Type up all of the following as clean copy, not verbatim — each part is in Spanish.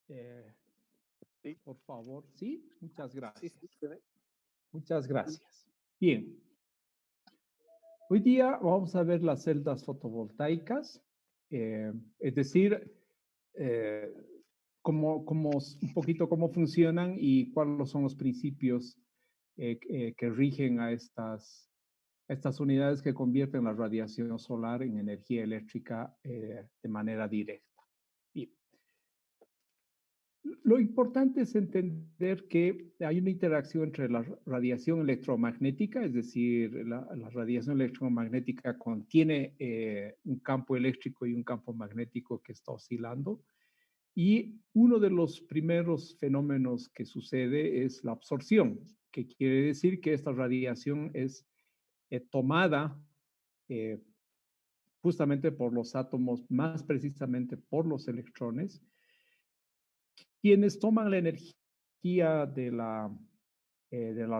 Eh, Sí, por favor, sí, muchas sí, gracias. sí, se ve. Muchas gracias. Bien, hoy día vamos a ver las celdas fotovoltaicas, es decir, eh, un poquito cómo funcionan y cuáles son los principios que rigen a estas unidades que convierten la radiación solar en energía eléctrica de manera directa. Bien. Lo importante es entender que hay una interacción entre la radiación electromagnética, es decir, la radiación electromagnética contiene un campo eléctrico y un campo magnético que está oscilando. Y uno de los primeros fenómenos que sucede es la absorción, que quiere decir que esta radiación es tomada eh, justamente por los átomos, más precisamente por los electrones, quienes toman la energía de la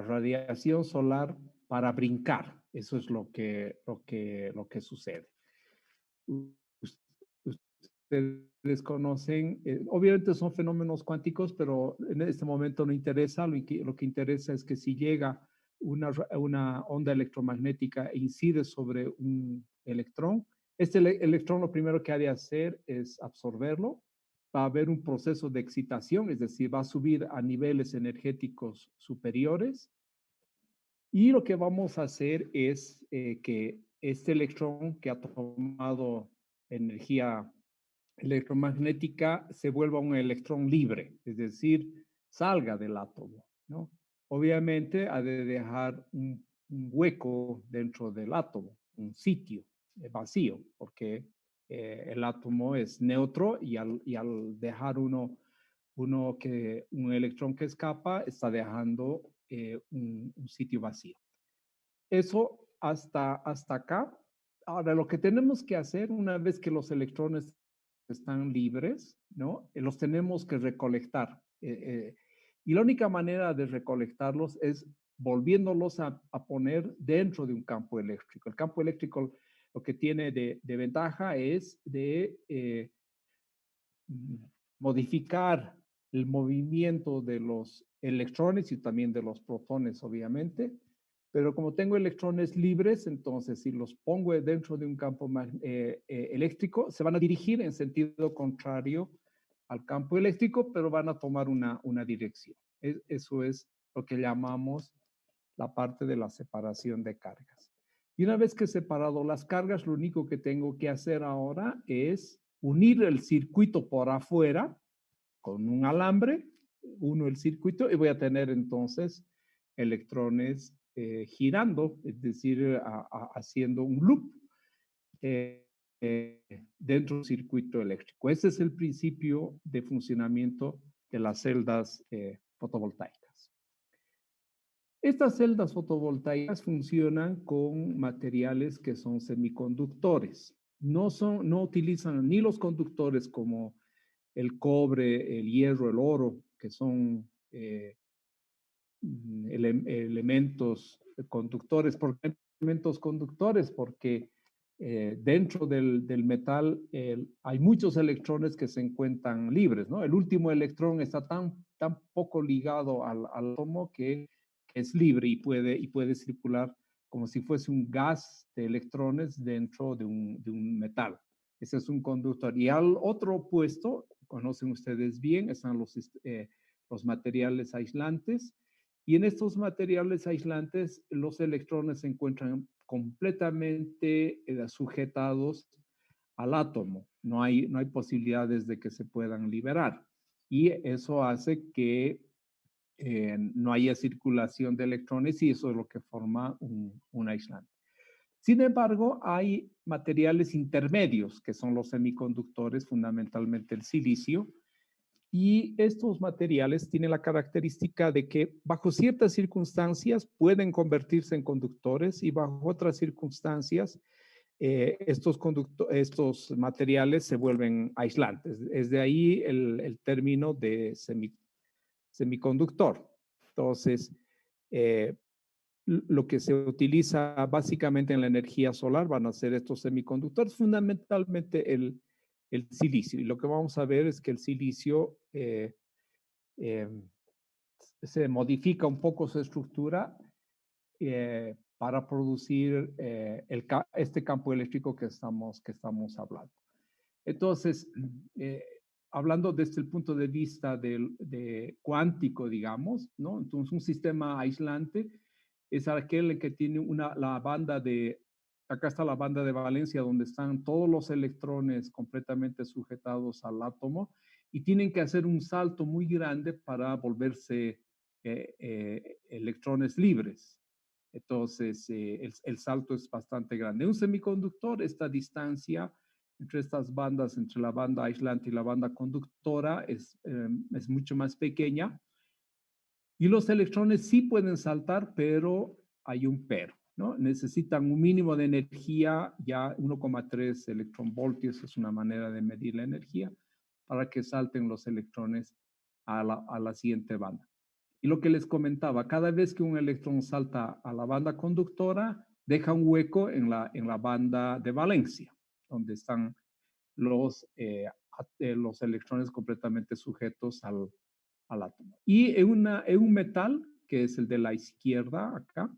radiación solar para brincar. Eso es lo que sucede. Ustedes conocen, obviamente son fenómenos cuánticos, pero en este momento no interesa. Lo que interesa es que si llega una onda electromagnética e incide sobre un electrón, este electrón lo primero que ha de hacer es absorberlo. Va a haber un proceso de excitación, es decir, va a subir a niveles energéticos superiores. Y lo que vamos a hacer es que este electrón que ha tomado energía electromagnética se vuelva un electrón libre, es decir, salga del átomo, ¿no? Obviamente ha de dejar un hueco dentro del átomo, un sitio vacío, porque el átomo es neutro y al dejar un electrón que escapa, está dejando un sitio vacío. Eso hasta acá. Ahora, lo que tenemos que hacer una vez que los electrones están libres, ¿no? Los tenemos que recolectar. Y la única manera de recolectarlos es volviéndolos a poner dentro de un campo eléctrico. El campo eléctrico lo que tiene de ventaja es de modificar el movimiento de los electrones y también de los protones, obviamente. Pero como tengo electrones libres, entonces si los pongo dentro de un campo eléctrico, se van a dirigir en sentido contrario al campo eléctrico, pero van a tomar una dirección. Eso es lo que llamamos la parte de la separación de cargas. Y una vez que he separado las cargas, lo único que tengo que hacer ahora es unir el circuito por afuera con un alambre, uno el circuito y voy a tener entonces electrones girando, es decir, haciendo un loop eh, dentro del circuito eléctrico. Ese es el principio de funcionamiento de las celdas fotovoltaicas. Estas celdas fotovoltaicas funcionan con materiales que son semiconductores. No utilizan ni los conductores como el cobre, el hierro, el oro, que son elementos conductores. ¿Por qué elementos conductores? Porque dentro del metal hay muchos electrones que se encuentran libres, ¿no? El último electrón está tan poco ligado al átomo que es libre y puede circular como si fuese un gas de electrones dentro de un metal. Ese es un conductor. Y al otro opuesto, conocen ustedes bien, están los materiales aislantes. Y en estos materiales aislantes, los electrones se encuentran completamente sujetados al átomo. No hay posibilidades de que se puedan liberar. Y eso hace que no haya circulación de electrones y eso es lo que forma un aislante. Sin embargo, hay materiales intermedios, que son los semiconductores, fundamentalmente el silicio, y estos materiales tienen la característica de que bajo ciertas circunstancias pueden convertirse en conductores y bajo otras circunstancias estos materiales se vuelven aislantes. Es de ahí el término de semiconductor. Entonces, eh, lo que se utiliza básicamente en la energía solar van a ser estos semiconductores, fundamentalmente el silicio. Y lo que vamos a ver es que el silicio se modifica un poco su estructura para producir este campo eléctrico que estamos hablando. Entonces, hablando desde el punto de vista de cuántico, digamos, ¿no? Entonces, un sistema aislante es aquel que tiene la banda acá está la banda de valencia, donde están todos los electrones completamente sujetados al átomo y tienen que hacer un salto muy grande para volverse electrones libres. Entonces, el salto es bastante grande. Un semiconductor, esta distancia entre estas bandas, entre la banda aislante y la banda conductora, es mucho más pequeña. Y los electrones sí pueden saltar, pero hay un pero, ¿no? Necesitan un mínimo de energía, ya 1,3 electronvoltios es una manera de medir la energía, para que salten los electrones a la siguiente banda. Y lo que les comentaba, cada vez que un electrón salta a la banda conductora, deja un hueco en la banda de valencia, donde están los electrones completamente sujetos al átomo. Y en un metal, que es el de la izquierda acá,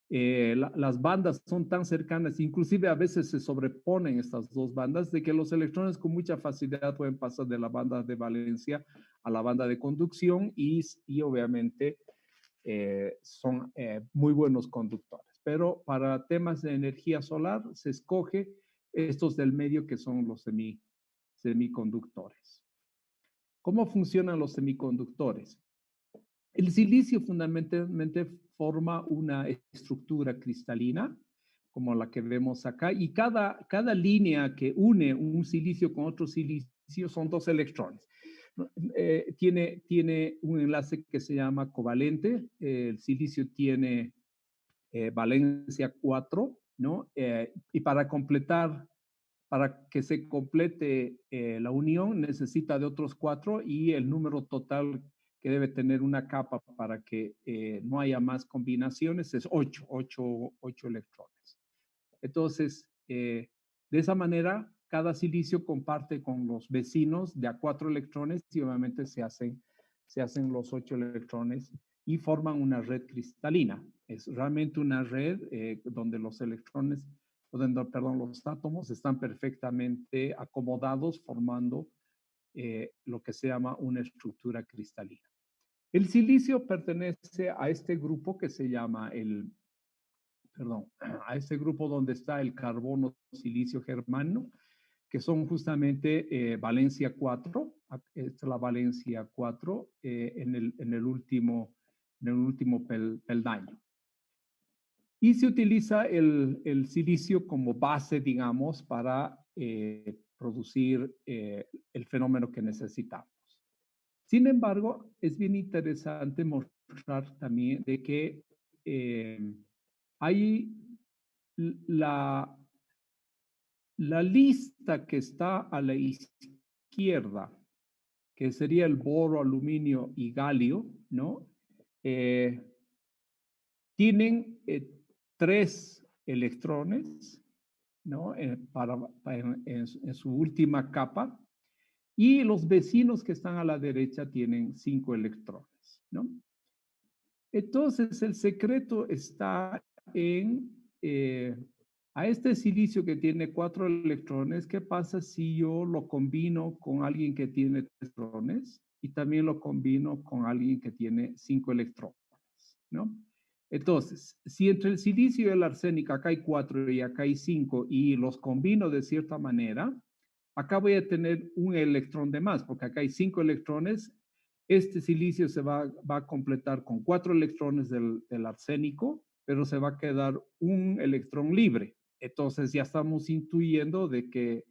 las bandas son tan cercanas, inclusive a veces se sobreponen estas dos bandas, de que los electrones con mucha facilidad pueden pasar de la banda de valencia a la banda de conducción y obviamente son muy buenos conductores. Pero para temas de energía solar se escoge estos del medio que son los semiconductores. ¿Cómo funcionan los semiconductores? El silicio fundamentalmente forma una estructura cristalina, como la que vemos acá, y cada línea que une un silicio con otro silicio son dos electrones. Tiene un enlace que se llama covalente. El silicio tiene valencia 4, ¿no? Y para que se complete la unión, necesita de otros 4 y el número total que debe tener una capa para que no haya más combinaciones es 8 electrones. Entonces, de esa manera, cada silicio comparte con los vecinos de a 4 electrones y obviamente se hacen los 8 electrones y forman una red cristalina. Es realmente una red donde los electrones, perdón, los átomos están perfectamente acomodados formando lo que se llama una estructura cristalina. El silicio pertenece a este grupo que se llama a este grupo donde está el carbono, silicio, germanio, que son justamente valencia 4, esta es la valencia 4 en el último peldaño. Y se utiliza el silicio como base, digamos, para producir el fenómeno que necesitamos. Sin embargo, es bien interesante mostrar también de que hay la lista que está a la izquierda, que sería el boro, aluminio y galio, ¿no? Tienen 3 electrones, ¿no? En su última capa. Y los vecinos que están a la derecha tienen 5 electrones, ¿no? Entonces, el secreto está en, a este silicio que tiene 4 electrones, ¿qué pasa si yo lo combino con alguien que tiene 3 electrones y también lo combino con alguien que tiene 5 electrones, ¿no? Entonces, si entre el silicio y el arsénico acá hay 4 y acá hay 5 y los combino de cierta manera, acá voy a tener un electrón de más, porque acá hay 5 electrones. Este silicio se va a completar con 4 electrones del arsénico, pero se va a quedar un electrón libre. Entonces ya estamos intuyendo de que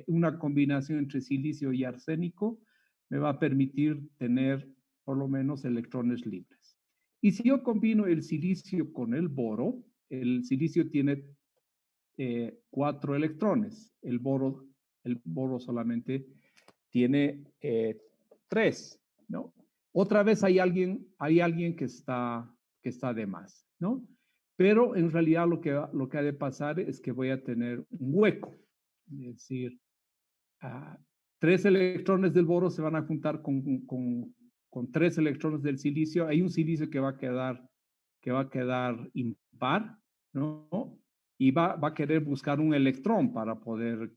una combinación entre silicio y arsénico me va a permitir tener por lo menos electrones libres. Y si yo combino el silicio con el boro tiene 4 electrones. El boro solamente tiene 3, ¿no? Otra vez hay alguien que está de más, ¿no? Pero en realidad lo que ha de pasar es que voy a tener un hueco. Es decir, ah, 3 electrones del boro se van a juntar con 3 electrones del silicio. Hay un silicio que va a quedar impar, ¿no? Y va a querer buscar un electrón para poder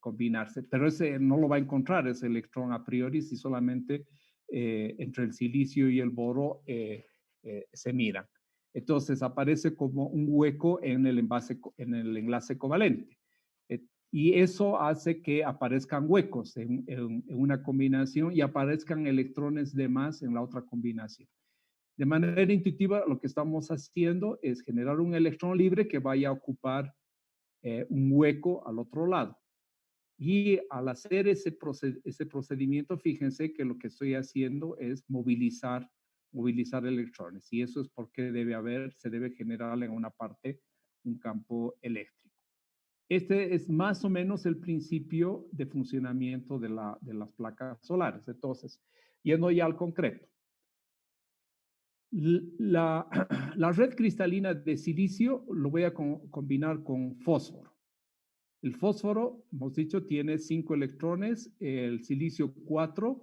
combinarse, pero ese no lo va a encontrar, ese electrón a priori, si solamente entre el silicio y el boro se miran. Entonces aparece como un hueco en el enlace covalente. Y eso hace que aparezcan huecos en una combinación y aparezcan electrones de más en la otra combinación. De manera intuitiva, lo que estamos haciendo es generar un electrón libre que vaya a ocupar un hueco al otro lado. Y al hacer ese procedimiento, fíjense que lo que estoy haciendo es movilizar electrones. Y eso es porque se debe generar en una parte un campo eléctrico. Este es más o menos el principio de funcionamiento de las placas solares. Entonces, yendo ya al concreto. La, la red cristalina de silicio lo voy a combinar con fósforo. El fósforo, hemos dicho, tiene 5 electrones, el silicio 4.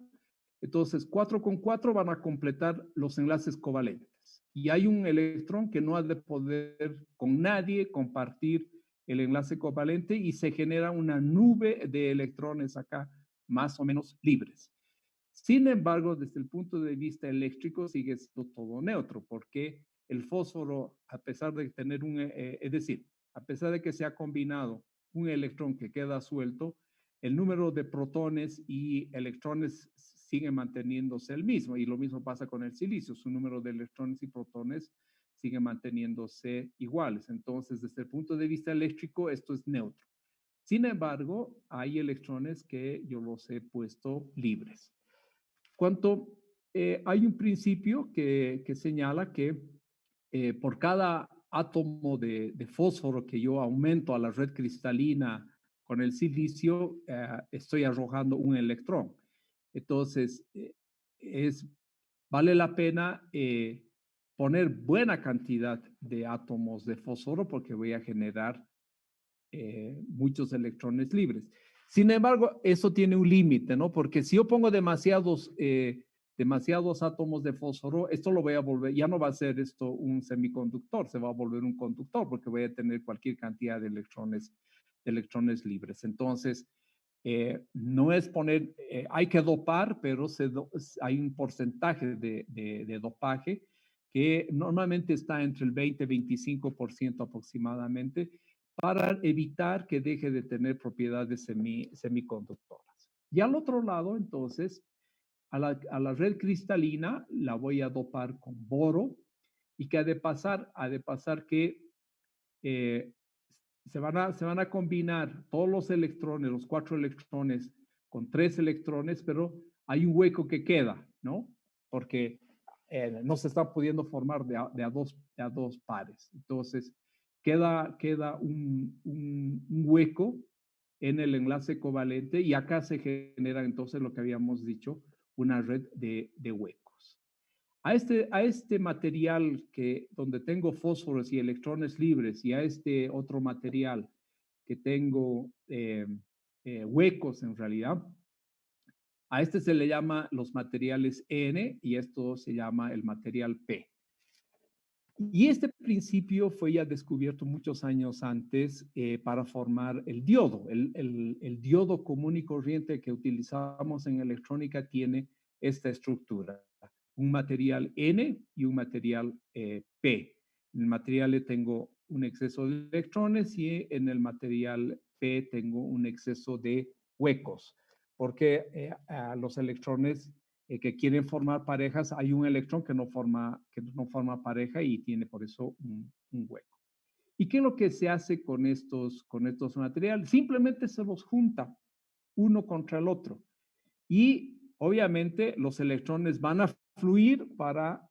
Entonces, 4 con 4 van a completar los enlaces covalentes. Y hay un electrón que no ha de poder con nadie compartir el enlace covalente y se genera una nube de electrones acá, más o menos libres. Sin embargo, desde el punto de vista eléctrico sigue siendo todo neutro, porque el fósforo, a pesar de tener es decir, a pesar de que se ha combinado un electrón que queda suelto, el número de protones y electrones sigue manteniéndose el mismo, y lo mismo pasa con el silicio, su número de electrones y protones sigue manteniéndose iguales. Entonces, desde el punto de vista eléctrico, esto es neutro. Sin embargo, hay electrones que yo los he puesto libres. Hay un principio que señala que por cada átomo de fósforo que yo aumento a la red cristalina con el silicio, estoy arrojando un electrón. Entonces, vale la pena poner buena cantidad de átomos de fósforo porque voy a generar muchos electrones libres. Sin embargo, eso tiene un límite, ¿no? Porque si yo pongo demasiados átomos de fósforo, esto lo voy a volver, ya no va a ser esto un semiconductor, se va a volver un conductor porque voy a tener cualquier cantidad de electrones libres. Entonces, no es poner, hay que dopar, pero hay un porcentaje de dopaje que normalmente está entre el 20 y 25% aproximadamente, para evitar que deje de tener propiedades semiconductoras. Y al otro lado, entonces, a la red cristalina la voy a dopar con boro y que ha de pasar que eh, se van a combinar todos los electrones, los 4 electrones, con 3 electrones, pero hay un hueco que queda, ¿no? Porque no se está pudiendo formar de a dos pares. Entonces, queda un hueco en el enlace covalente y acá se genera entonces lo que habíamos dicho, una red de huecos. A este material donde tengo fósforos y electrones libres y a este otro material que tengo huecos en realidad, a este se le llama los materiales N y esto se llama el material P. Y este principio fue ya descubierto muchos años antes para formar el diodo. El diodo común y corriente que utilizamos en electrónica tiene esta estructura, un material N y un material P. En el material E tengo un exceso de electrones y en el material P tengo un exceso de huecos, porque los electrones que quieren formar parejas, hay un electrón que no forma pareja y tiene por eso un hueco. ¿Y qué es lo que se hace con estos materiales? Simplemente se los junta uno contra el otro. Y obviamente los electrones van a fluir para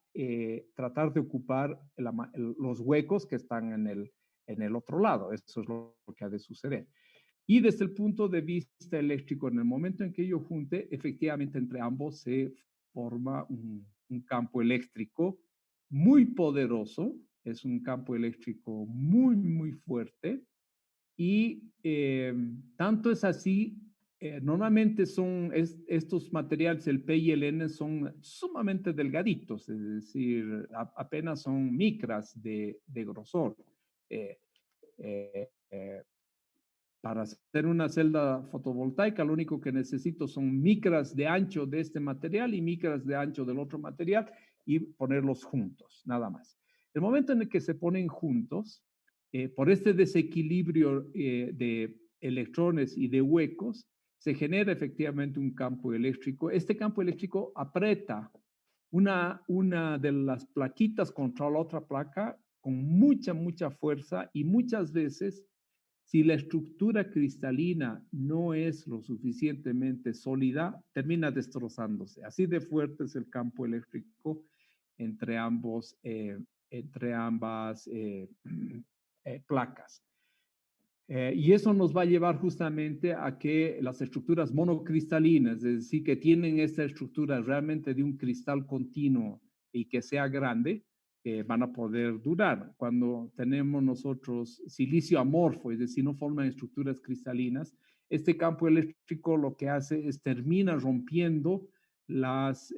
tratar de ocupar los huecos que están en el otro lado. Eso es lo que ha de suceder. Y desde el punto de vista eléctrico, en el momento en que yo junte, efectivamente entre ambos se forma un campo eléctrico muy poderoso, es un campo eléctrico muy, muy fuerte Y tanto es así, normalmente estos materiales, el P y el N, son sumamente delgaditos, es decir, apenas son micras de grosor. Eh, eh, eh, para hacer una celda fotovoltaica, lo único que necesito son micras de ancho de este material y micras de ancho del otro material y ponerlos juntos, nada más. El momento en el que se ponen juntos, por este desequilibrio de electrones y de huecos, se genera efectivamente un campo eléctrico. Este campo eléctrico aprieta una de las plaquitas contra la otra placa con mucha fuerza y muchas veces si la estructura cristalina no es lo suficientemente sólida, termina destrozándose. Así de fuerte es el campo eléctrico entre, entre ambas placas. Y eso nos va a llevar justamente a que las estructuras monocristalinas, es decir, que tienen esta estructura realmente de un cristal continuo y que sea grande, van a poder durar. Cuando tenemos nosotros silicio amorfo, es decir, no forman estructuras cristalinas, este campo eléctrico lo que hace es termina rompiendo los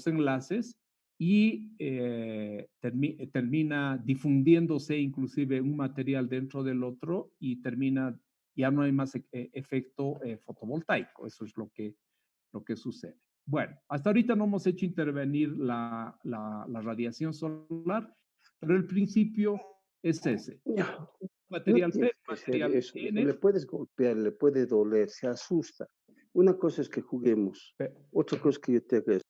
enlaces y termina difundiéndose inclusive un material dentro del otro y termina, ya no hay más efecto fotovoltaico. Eso es lo que sucede. Bueno, hasta ahorita no hemos hecho intervenir la radiación solar, pero el principio es ese. No, no Material P, tiene que ser material eso. N. Le puedes golpear, le puede doler, se asusta. Una cosa es que juguemos, otra cosa es que yo te haga eso.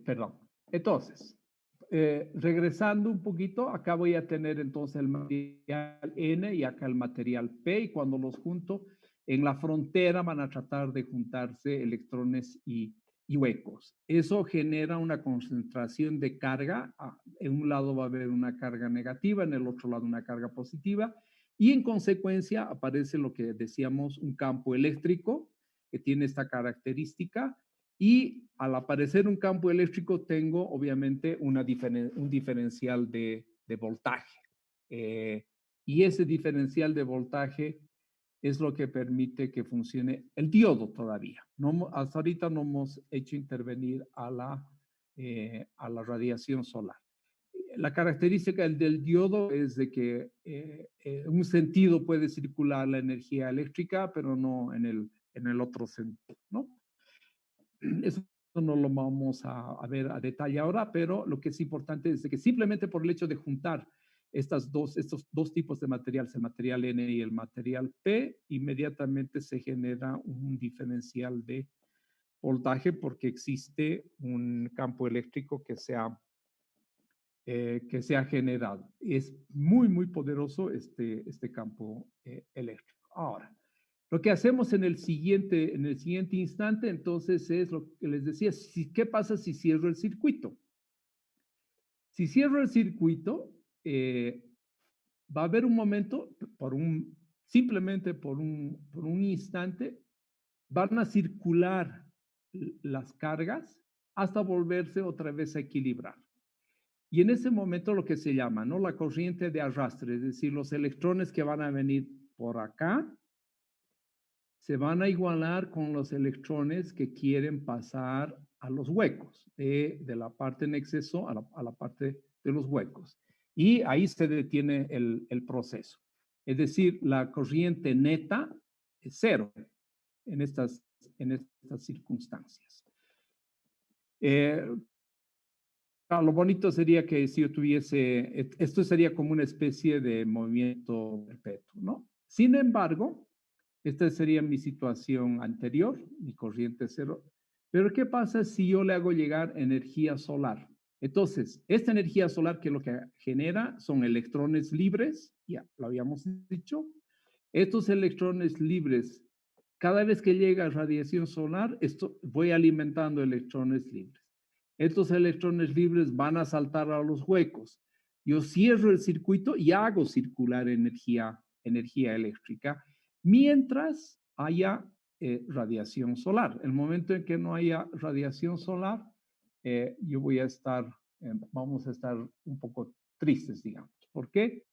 Perdón. Entonces, regresando un poquito, acá voy a tener entonces el material N y acá el material P, y cuando los junto, en la frontera van a tratar de juntarse electrones y huecos. Eso genera una concentración de carga. En un lado va a haber una carga negativa, en el otro lado una carga positiva, y en consecuencia aparece lo que decíamos, un campo eléctrico que tiene esta característica y al aparecer un campo eléctrico tengo obviamente un diferencial de voltaje. Y ese diferencial de voltaje es lo que permite que funcione el diodo todavía. No, hasta ahorita no hemos hecho intervenir a la radiación solar. La característica del diodo es de que en un sentido puede circular la energía eléctrica, pero no en el otro sentido, ¿no? Eso no lo vamos a ver a detalle ahora, pero lo que es importante es que simplemente por el hecho de juntar estos dos tipos de materiales, el material N y el material P, inmediatamente se genera un diferencial de voltaje porque existe un campo eléctrico que se ha generado. Es muy poderoso este campo eléctrico. Ahora, lo que hacemos en el siguiente instante, entonces, es lo que les decía, ¿qué pasa si cierro el circuito? Si cierro el circuito, va a haber un momento, simplemente por un instante, van a circular las cargas hasta volverse otra vez a equilibrar. Y en ese momento lo que se llama, ¿no? La corriente de arrastre, es decir, los electrones que van a venir por acá, se van a igualar con los electrones que quieren pasar a los huecos, de la parte en exceso a la parte de los huecos. Y ahí se detiene el proceso. Es decir, la corriente neta es cero en en estas circunstancias. Lo bonito sería que si yo tuviese, esto sería como una especie de movimiento perpetuo, ¿no? Sin embargo, esta sería mi situación anterior, mi corriente cero. Pero ¿qué pasa si yo le hago llegar energía solar? Entonces, esta energía solar que lo que genera son electrones libres, ya lo habíamos dicho. Estos electrones libres, cada vez que llega radiación solar, voy alimentando electrones libres. Estos electrones libres van a saltar a los huecos. Yo cierro el circuito y hago circular energía eléctrica mientras haya radiación solar. El momento en que no haya radiación solar, yo voy a estar, vamos a estar un poco tristes, digamos. ¿Por qué?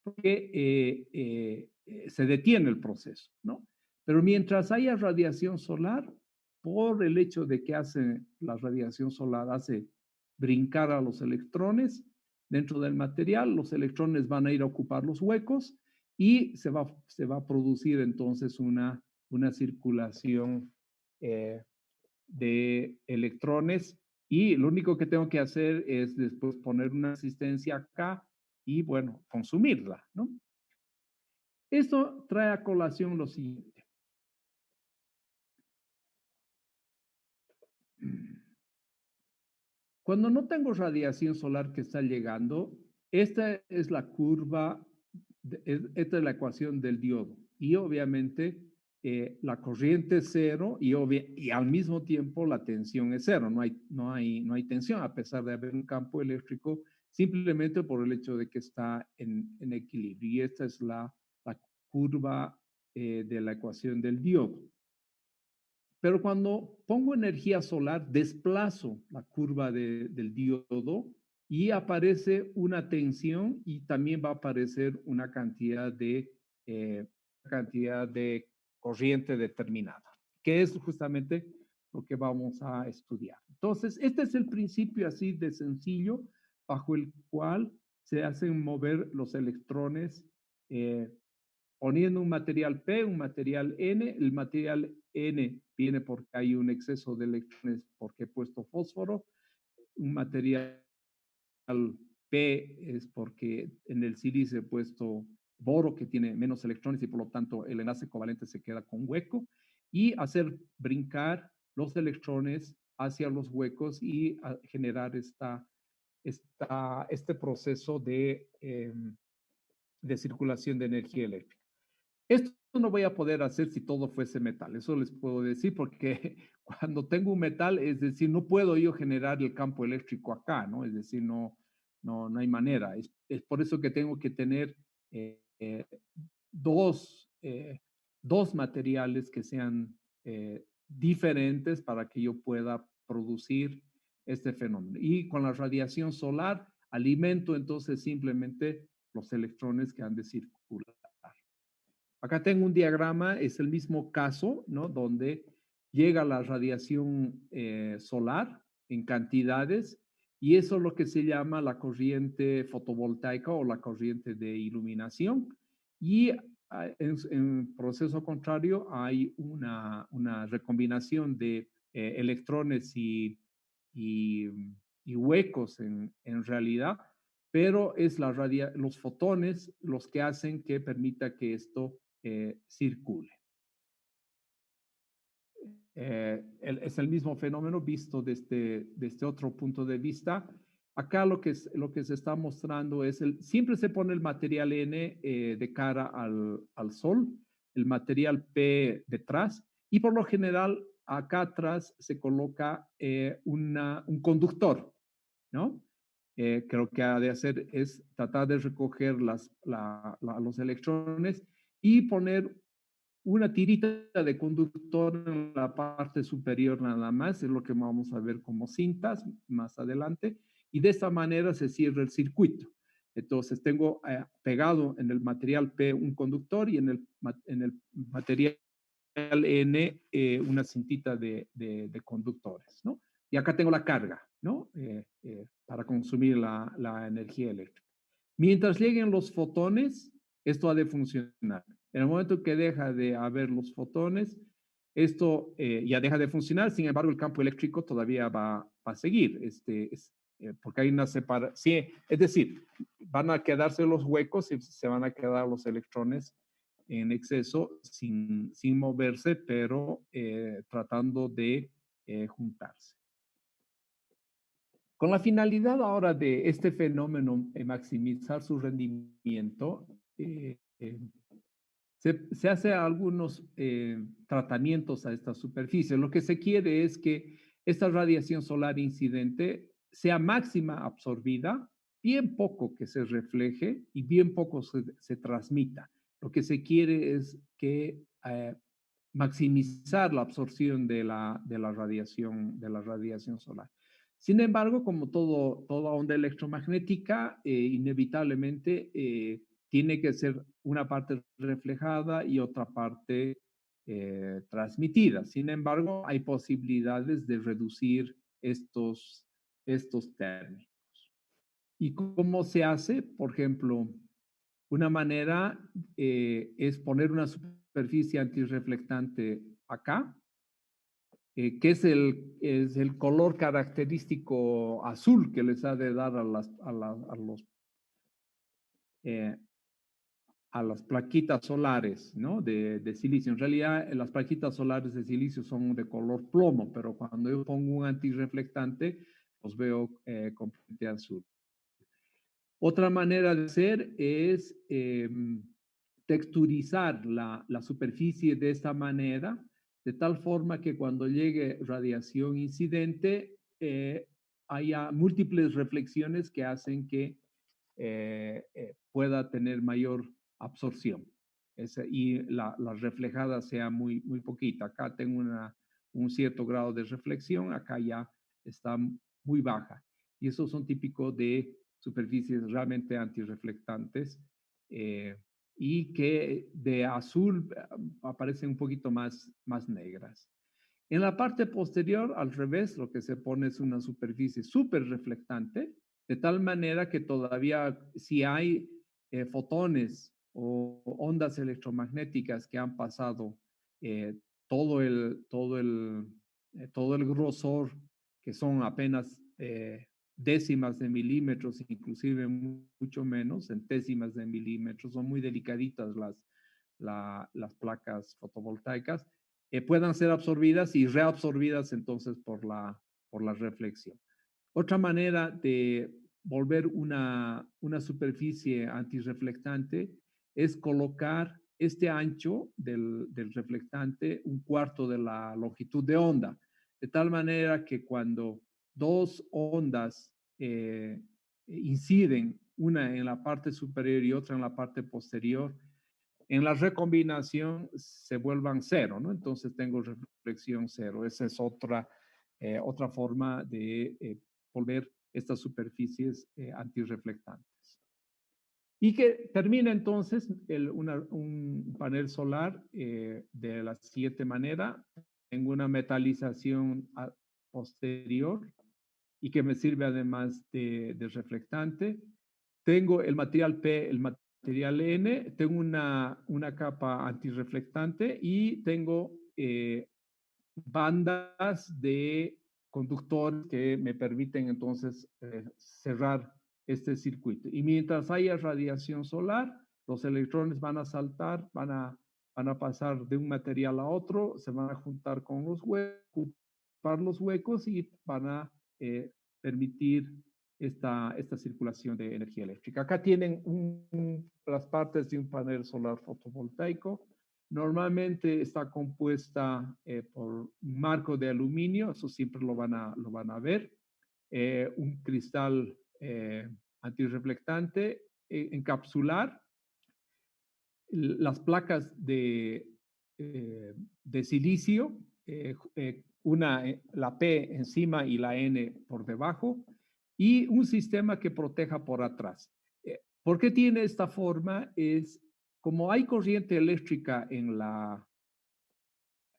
porque se detiene el proceso, ¿no? Pero mientras haya radiación solar, por el hecho de que hace la radiación solar, hace brincar a los electrones dentro del material, los electrones van a ir a ocupar los huecos y se va a producir entonces una circulación de electrones y lo único que tengo que hacer es después poner una resistencia acá y, bueno, consumirla, ¿no? Esto trae a colación lo siguiente. Cuando no tengo radiación solar que está llegando, esta es la curva, esta es la ecuación del diodo. Y obviamente la corriente es cero y al mismo tiempo la tensión es cero. No hay tensión a pesar de haber un campo eléctrico simplemente por el hecho de que está en equilibrio. Y esta es la curva de la ecuación del diodo. Pero cuando pongo energía solar, desplazo la curva del diodo y aparece una tensión y también va a aparecer una cantidad de corriente determinada, que es justamente lo que vamos a estudiar. Entonces, este es el principio así de sencillo bajo el cual se hacen mover los electrones poniendo un material P, un material N. El material N viene porque hay un exceso de electrones porque he puesto fósforo. Un material P es porque en el silicio he puesto boro que tiene menos electrones y por lo tanto el enlace covalente se queda con hueco y hacer brincar los electrones hacia los huecos y generar este proceso de circulación de energía eléctrica. Esto no voy a poder hacer si todo fuese metal, eso les puedo decir, porque cuando tengo un metal, es decir, no puedo yo generar el campo eléctrico acá, ¿no? Es decir, no hay manera. Es por eso que tengo que tener eh, eh, dos, dos materiales que sean diferentes para que yo pueda producir este fenómeno. Y con la radiación solar alimento entonces simplemente los electrones que han de circular. Acá tengo un diagrama, es el mismo caso, ¿no? Donde llega la radiación solar en cantidades y eso es lo que se llama la corriente fotovoltaica o la corriente de iluminación. Y en proceso contrario hay una recombinación de electrones y, y huecos en realidad, pero es los fotones los que hacen que permita que esto circule. Es el mismo fenómeno visto desde otro punto de vista. Acá lo que se está mostrando es, siempre se pone el material N de cara al Sol, el material P detrás, y por lo general acá atrás se coloca un conductor, ¿no? Creo que ha de hacer es tratar de recoger los electrones y poner una tirita de conductor en la parte superior nada más, es lo que vamos a ver como cintas más adelante, y de esta manera se cierra el circuito. Entonces tengo pegado en el material P un conductor y en el material N una cintita de conductores, ¿no? Y acá tengo la carga, ¿no? Para consumir la energía eléctrica. Mientras lleguen los fotones, esto ha de funcionar. En el momento que deja de haber los fotones, esto ya deja de funcionar, sin embargo, el campo eléctrico todavía va a seguir, porque hay una separación, sí, es decir, van a quedarse los huecos y se van a quedar los electrones en exceso sin moverse, pero tratando de juntarse. Con la finalidad ahora de este fenómeno, maximizar su rendimiento, se hace algunos tratamientos a esta superficie. Lo que se quiere es que esta radiación solar incidente sea máxima absorbida, bien poco que se refleje y bien poco se transmita. Lo que se quiere es que maximizar la absorción de la radiación solar. Sin embargo, como toda onda electromagnética, inevitablemente tiene que ser una parte reflejada y otra parte transmitida. Sin embargo, hay posibilidades de reducir estos términos. ¿Y cómo se hace? Por ejemplo, una manera es poner una superficie antirreflectante acá, que es el color característico azul que les ha de dar eh, a las plaquitas solares, ¿no? De silicio. En realidad, las plaquitas solares de silicio son de color plomo, pero cuando yo pongo un antirreflectante, los veo completamente azul. Otra manera de hacer es texturizar la superficie de esta manera, de tal forma que cuando llegue radiación incidente, haya múltiples reflexiones que hacen que pueda tener mayor absorción. Y la reflejada sea muy, muy poquita. Acá tengo un cierto grado de reflexión, acá ya está muy baja. Y esos son típicos de superficies realmente antirreflectantes y que de azul aparecen un poquito más negras. En la parte posterior, al revés, lo que se pone es una superficie súper reflectante, de tal manera que todavía si hay fotones o ondas electromagnéticas que han pasado eh, todo todo el grosor, que son apenas décimas de milímetros, inclusive mucho menos, centésimas de milímetros, son muy delicaditas las placas fotovoltaicas, puedan ser absorbidas y reabsorbidas entonces por la reflexión. Otra manera de volver una superficie antirreflectante es colocar este ancho del reflectante un cuarto de la longitud de onda, de tal manera que cuando dos ondas inciden, una en la parte superior y otra en la parte posterior, en la recombinación se vuelvan cero, ¿no? Entonces tengo reflexión cero. Esa es otra forma de volver estas superficies antirreflectantes. Y que termina entonces un panel solar de la siguiente manera. Tengo una metalización posterior y que me sirve además de reflectante. Tengo el material P, el material N, tengo una capa antirreflectante y tengo bandas de conductores que me permiten entonces cerrar este circuito. Y mientras haya radiación solar, los electrones van a saltar, van a pasar de un material a otro, se van a juntar con los huecos, ocupar los huecos y van a permitir esta circulación de energía eléctrica. Acá tienen las partes de un panel solar fotovoltaico. Normalmente está compuesta por un marco de aluminio, eso siempre lo van a ver, un cristal antirreflectante, encapsular las placas de silicio, la P encima y la N por debajo, y un sistema que proteja por atrás. ¿Por qué tiene esta forma? Es como hay corriente eléctrica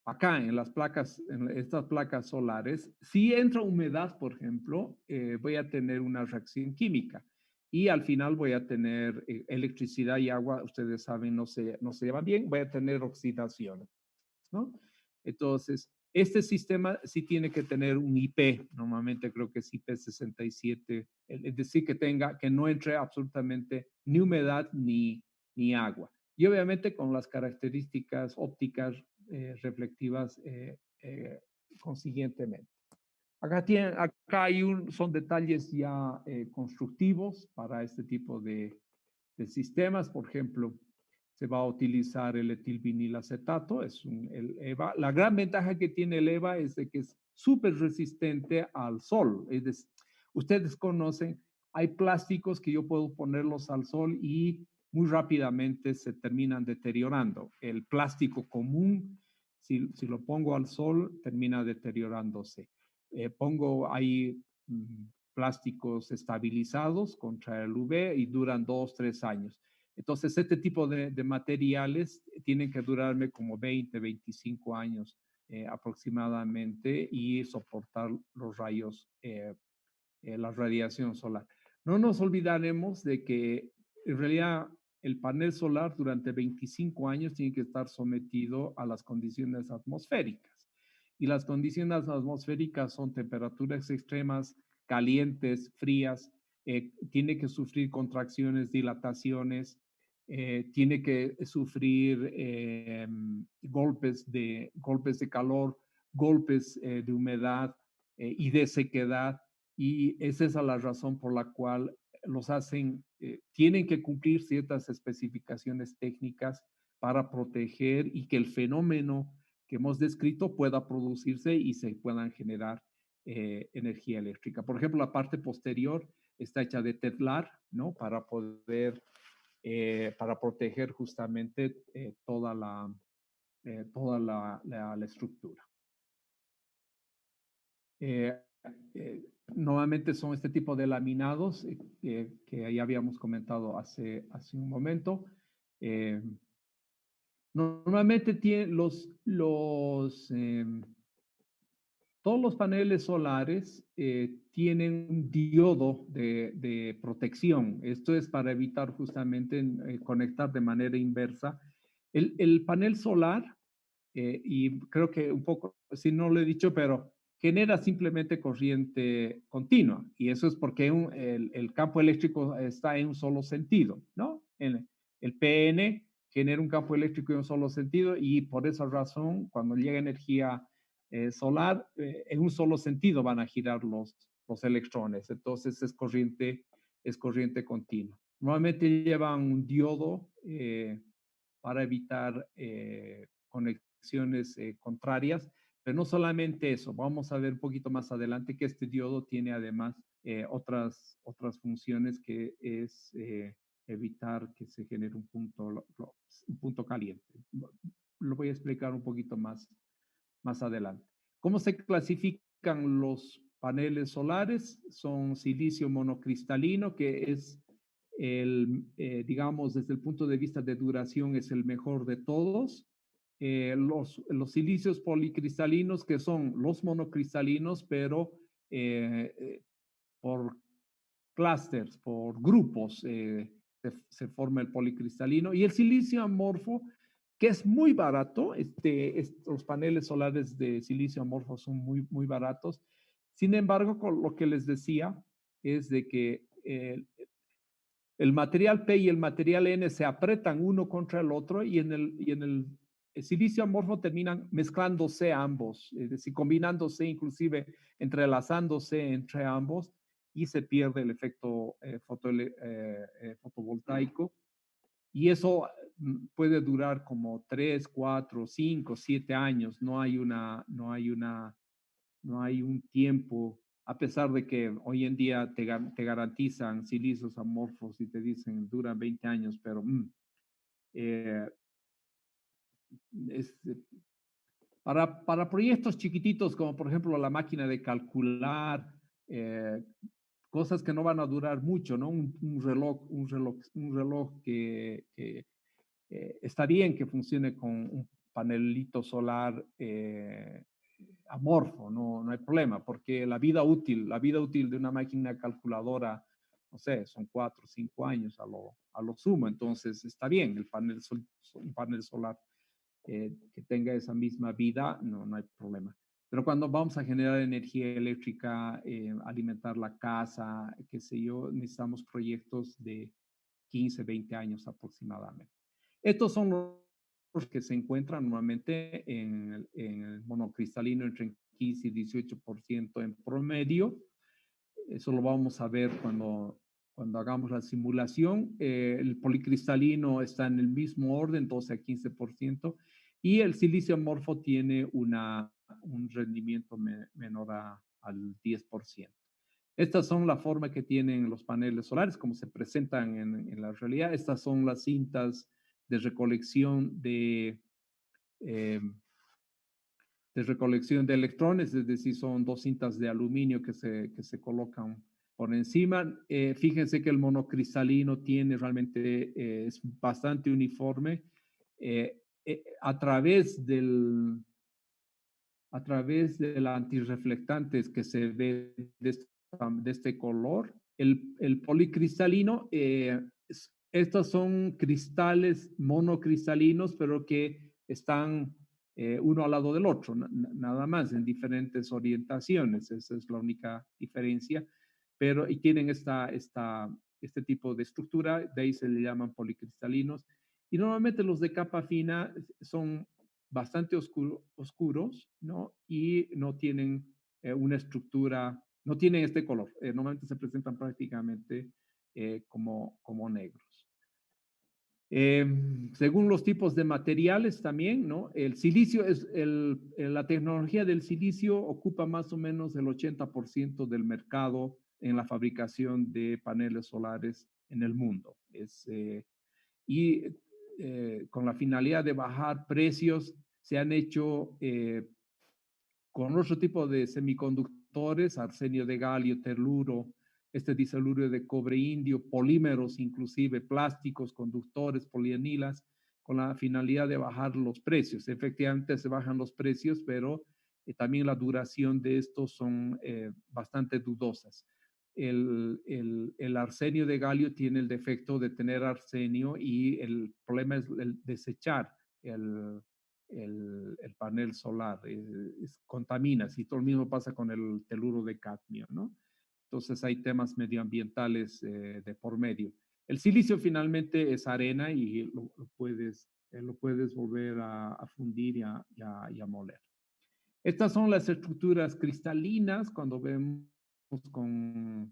acá en en estas placas solares, si entra humedad, por ejemplo, voy a tener una reacción química y al final voy a tener electricidad y agua, ustedes saben, no se llevan bien, voy a tener oxidación, ¿no? Entonces, este sistema sí tiene que tener un IP, normalmente creo que es IP67, es decir, que no entre absolutamente ni humedad ni agua. Y obviamente con las características ópticas reflectivas consiguientemente. Acá son detalles ya constructivos para este tipo de sistemas. Por ejemplo, se va a utilizar el etilvinilacetato, el EVA. La gran ventaja que tiene el EVA es de que es súper resistente al sol. Es decir, ustedes conocen, hay plásticos que yo puedo ponerlos al sol y muy rápidamente se terminan deteriorando. El plástico común, si lo pongo al sol, termina deteriorándose. Pongo ahí plásticos estabilizados contra el UV y duran 2, 3 años. Entonces, este tipo de materiales tienen que durarme como 20, 25 años aproximadamente y soportar los rayos, la radiación solar. No nos olvidaremos de que en realidad el panel solar durante 25 años tiene que estar sometido a las condiciones atmosféricas. Y las condiciones atmosféricas son temperaturas extremas, calientes, frías, tiene que sufrir contracciones, dilataciones, tiene que sufrir golpes de calor, golpes de humedad y de sequedad. Y esa es la razón por la cual los hacen, tienen que cumplir ciertas especificaciones técnicas para proteger y que el fenómeno que hemos descrito pueda producirse y se puedan generar energía eléctrica. Por ejemplo, la parte posterior está hecha de Teflar, ¿no? Para poder, para proteger justamente toda la estructura. Eh, Nuevamente son este tipo de laminados que ya habíamos comentado hace un momento. Eh, Normalmente todos los paneles solares tienen un diodo de protección. Esto es para evitar justamente conectar de manera inversa. El panel solar, y creo que un poco, si no lo he dicho, pero genera simplemente corriente continua. Y eso es porque el campo eléctrico está en un solo sentido, ¿no? El PN genera un campo eléctrico en un solo sentido y por esa razón, cuando llega energía solar, en un solo sentido van a girar los electrones. Entonces es corriente continua. Normalmente llevan un diodo para evitar conexiones contrarias, pero no solamente eso, vamos a ver un poquito más adelante que este diodo tiene además otras funciones que es evitar que se genere un punto caliente. Lo voy a explicar un poquito más adelante. ¿Cómo se clasifican los paneles solares? Son silicio monocristalino, que es digamos, desde el punto de vista de duración, es el mejor de todos. Los silicios policristalinos, que son los monocristalinos, pero por clústeres, por grupos, se forma el policristalino. Y el silicio amorfo, que es muy barato, los paneles solares de silicio amorfo son muy baratos. Sin embargo, con lo que les decía es de que el material P y el material N se apretan uno contra el otro y el silicio amorfo terminan mezclándose ambos, es decir, combinándose, inclusive entrelazándose entre ambos y se pierde el efecto fotovoltaico. Y eso puede durar como 3, 4, 5, 7 años. No hay un tiempo, a pesar de que hoy en día te garantizan silicios amorfos y te dicen duran 20 años, pero eh, es, para proyectos chiquititos como por ejemplo la máquina de calcular, cosas que no van a durar mucho, ¿no? Un reloj que está bien que funcione con un panelito solar amorfo, no hay problema, porque la vida útil de una máquina calculadora, no sé, son 4 o 5 años a lo sumo, entonces está bien un panel solar que tenga esa misma vida, no hay problema. Pero cuando vamos a generar energía eléctrica, alimentar la casa, qué sé yo, necesitamos proyectos de 15, 20 años aproximadamente. Estos son los que se encuentran normalmente en el monocristalino entre 15 y 18% en promedio. Eso lo vamos a ver cuando hagamos la simulación. El policristalino está en el mismo orden, 12 a 15%, y el silicio amorfo tiene un rendimiento menor al 10%. Estas son la forma que tienen los paneles solares, como se presentan en la realidad. Estas son las cintas de recolección eh, de recolección de electrones, es decir, son dos cintas de aluminio que se colocan por encima. Fíjense que el monocristalino tiene realmente, es bastante uniforme. A través del antirreflectantes que se ve de este color, el policristalino, estos son cristales monocristalinos, pero que están uno al lado del otro, nada más, en diferentes orientaciones. Esa es la única diferencia. Pero, y tienen este tipo de estructura, de ahí se le llaman policristalinos. Y normalmente los de capa fina son bastante oscuros, ¿no? Y no tienen una estructura, no tienen este color. Normalmente se presentan prácticamente como negros. Según los tipos de materiales también, ¿no? El silicio la tecnología del silicio ocupa más o menos el 80% del mercado en la fabricación de paneles solares en el mundo. Y con la finalidad de bajar precios, se han hecho con otro tipo de semiconductores, arsenio de galio, teluro, este disoluro de cobre indio, polímeros inclusive, plásticos, conductores, polianilas, con la finalidad de bajar los precios. Efectivamente se bajan los precios, pero también la duración de estos son bastante dudosas. El arsenio de galio tiene el defecto de tener arsenio y el problema es el desechar el panel solar, contamina, si todo lo mismo pasa con el teluro de cadmio, ¿no? Entonces hay temas medioambientales de por medio. El silicio finalmente es arena y lo puedes volver a fundir y a moler. Estas son las estructuras cristalinas cuando vemos con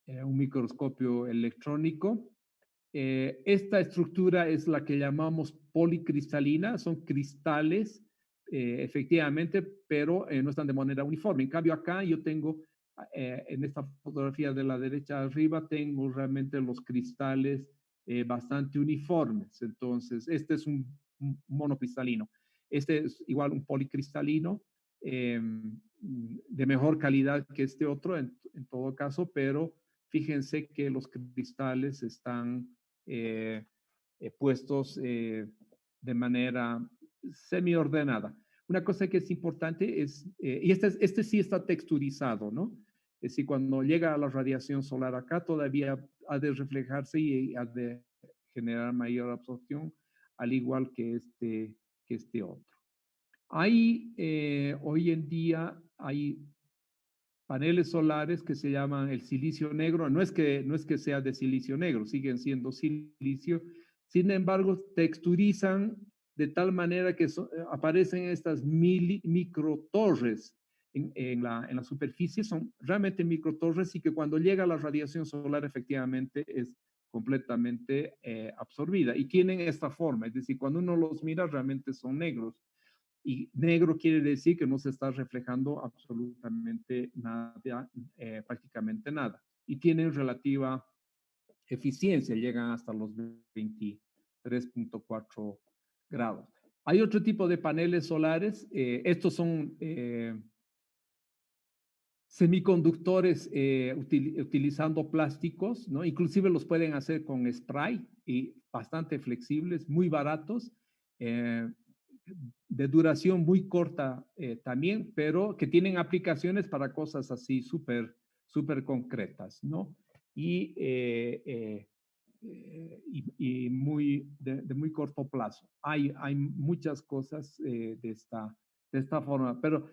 un microscopio electrónico. Esta estructura es la que llamamos policristalina, son cristales, efectivamente, pero no están de manera uniforme. En cambio, acá yo tengo, en esta fotografía de la derecha arriba, tengo realmente los cristales bastante uniformes. Entonces, este es un monocristalino. Este es igual un policristalino, de mejor calidad que este otro, en todo caso, pero fíjense que los cristales están puestos de manera semi-ordenada. Una cosa que es importante es, y este sí está texturizado, ¿no? Es decir, cuando llega a la radiación solar acá, todavía ha de reflejarse y ha de generar mayor absorción, al igual que este otro. Hoy en día hay paneles solares que se llaman el silicio negro. No es que sea de silicio negro, siguen siendo silicio. Sin embargo, texturizan de tal manera que aparecen estas microtorres en la superficie. Son realmente microtorres y que cuando llega la radiación solar efectivamente es completamente absorbida. Y tienen esta forma, es decir, cuando uno los mira realmente son negros. Y negro quiere decir que no se está reflejando absolutamente nada, prácticamente nada. Y tienen relativa eficiencia, llegan hasta los 23.4 grados. Hay otro tipo de paneles solares, estos son semiconductores utilizando plásticos, ¿no? Inclusive los pueden hacer con spray y bastante flexibles, muy baratos. De duración muy corta también, pero que tienen aplicaciones para cosas así súper concretas, ¿no? Y de muy corto plazo. Hay muchas cosas de esta forma, pero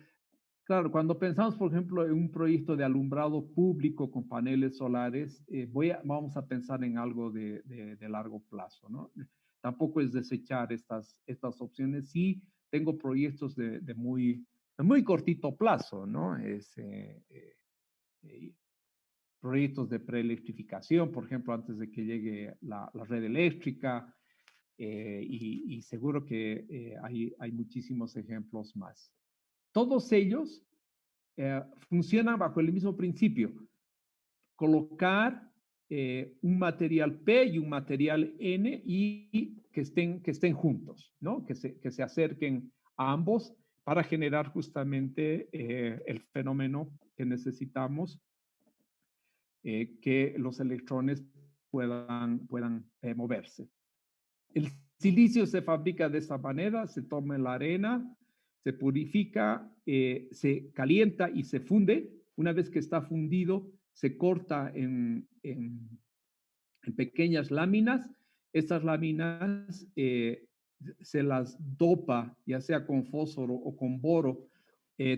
claro, cuando pensamos, por ejemplo, en un proyecto de alumbrado público con paneles solares, vamos a pensar en algo de largo plazo, ¿no? Tampoco es desechar estas opciones. Sí, tengo proyectos de muy cortito plazo, ¿no? Proyectos de preelectrificación, por ejemplo, antes de que llegue la red eléctrica, y seguro que hay muchísimos ejemplos más. Todos ellos funcionan bajo el mismo principio. Colocar un material P y un material N y que estén juntos, ¿no? Que se acerquen a ambos para generar justamente el fenómeno que necesitamos que los electrones puedan moverse. El silicio se fabrica de esta manera, se toma la arena, se purifica, se calienta y se funde. Una vez que está fundido, se corta en pequeñas láminas. Estas láminas se las dopa, ya sea con fósforo o con boro.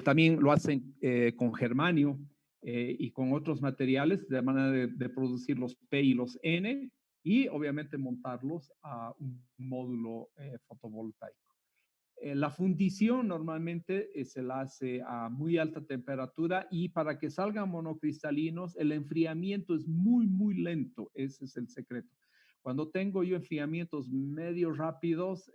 También lo hacen con germanio y con otros materiales, de manera de producir los P y los N, y obviamente montarlos a un módulo fotovoltaico. La fundición normalmente se la hace a muy alta temperatura, y para que salgan monocristalinos el enfriamiento es muy, muy lento. Ese es el secreto. Cuando tengo yo enfriamientos medio rápidos,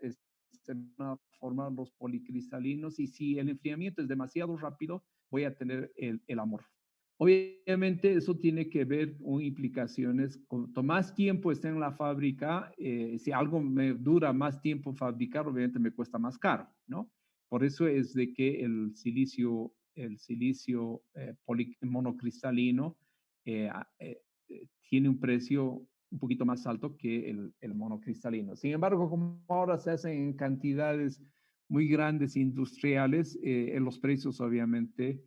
se van a formar los policristalinos, y si el enfriamiento es demasiado rápido, voy a tener el amorfo. Obviamente eso tiene que ver con implicaciones. Cuanto más tiempo esté en la fábrica, si algo me dura más tiempo fabricar, obviamente me cuesta más caro, ¿no? Por eso es de que el silicio monocristalino tiene un precio un poquito más alto que el monocristalino. Sin embargo, como ahora se hacen en cantidades muy grandes industriales, los precios obviamente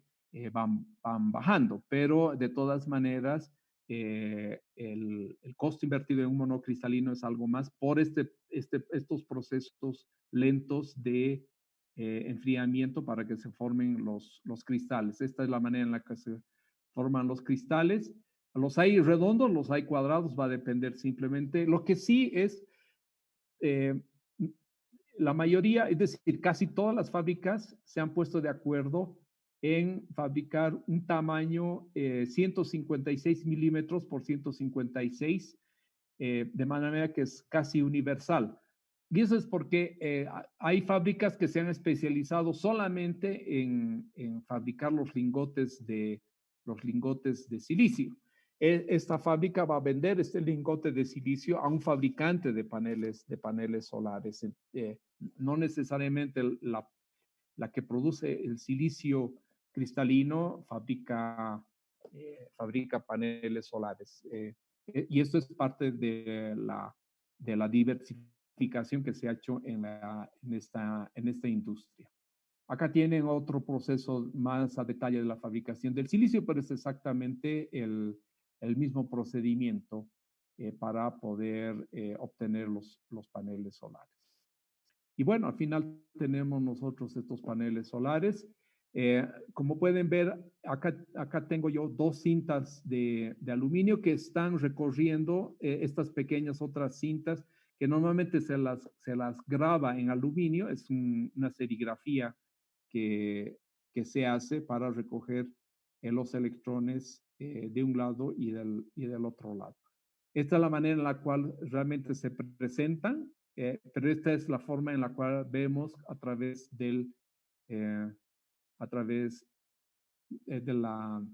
van bajando, pero de todas maneras el costo invertido en un monocristalino es algo más por estos procesos lentos de enfriamiento para que se formen los cristales. Esta es la manera en la que se forman los cristales. Los hay redondos, los hay cuadrados, va a depender simplemente. Lo que sí es, eh, la mayoría, es decir, casi todas las fábricas se han puesto de acuerdo en fabricar un tamaño 156 milímetros por 156, de manera que es casi universal. Y eso es porque hay fábricas que se han especializado solamente en fabricar los lingotes de silicio. Esta fábrica va a vender este lingote de silicio a un fabricante de paneles solares. No necesariamente la que produce el silicio cristalino fabrica paneles solares. Y esto es parte de la diversificación que se ha hecho en esta industria. Acá tienen otro proceso más a detalle de la fabricación del silicio, pero es exactamente el mismo procedimiento para poder obtener los paneles solares. Y bueno, al final tenemos nosotros estos paneles solares. Como pueden ver, acá tengo yo dos cintas de aluminio que están recorriendo estas pequeñas otras cintas que normalmente se las graba en aluminio. Es una serigrafía que se hace para recoger los electrones de un lado y del otro lado. Esta es la manera en la cual realmente se presentan, pero esta es la forma en la cual vemos a través de la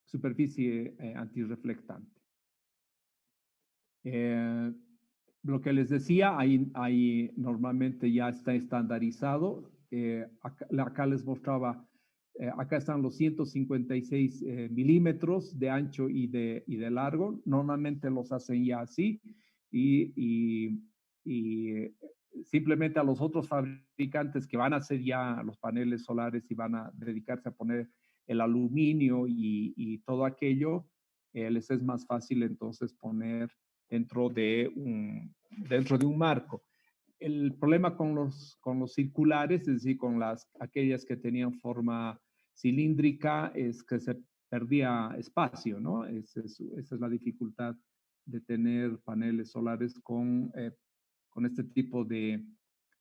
superficie antirreflectante. Lo que les decía, ahí normalmente ya está estandarizado. Acá les mostraba, acá están los 156 milímetros de ancho y de largo. Normalmente los hacen ya así, y simplemente a los otros fabricantes que van a hacer ya los paneles solares y van a dedicarse a poner el aluminio y todo aquello, les es más fácil entonces poner dentro de un marco. El problema con los circulares, es decir, con aquellas que tenían forma cilíndrica, es que se perdía espacio, ¿no? Esa es la dificultad de tener paneles solares con este tipo de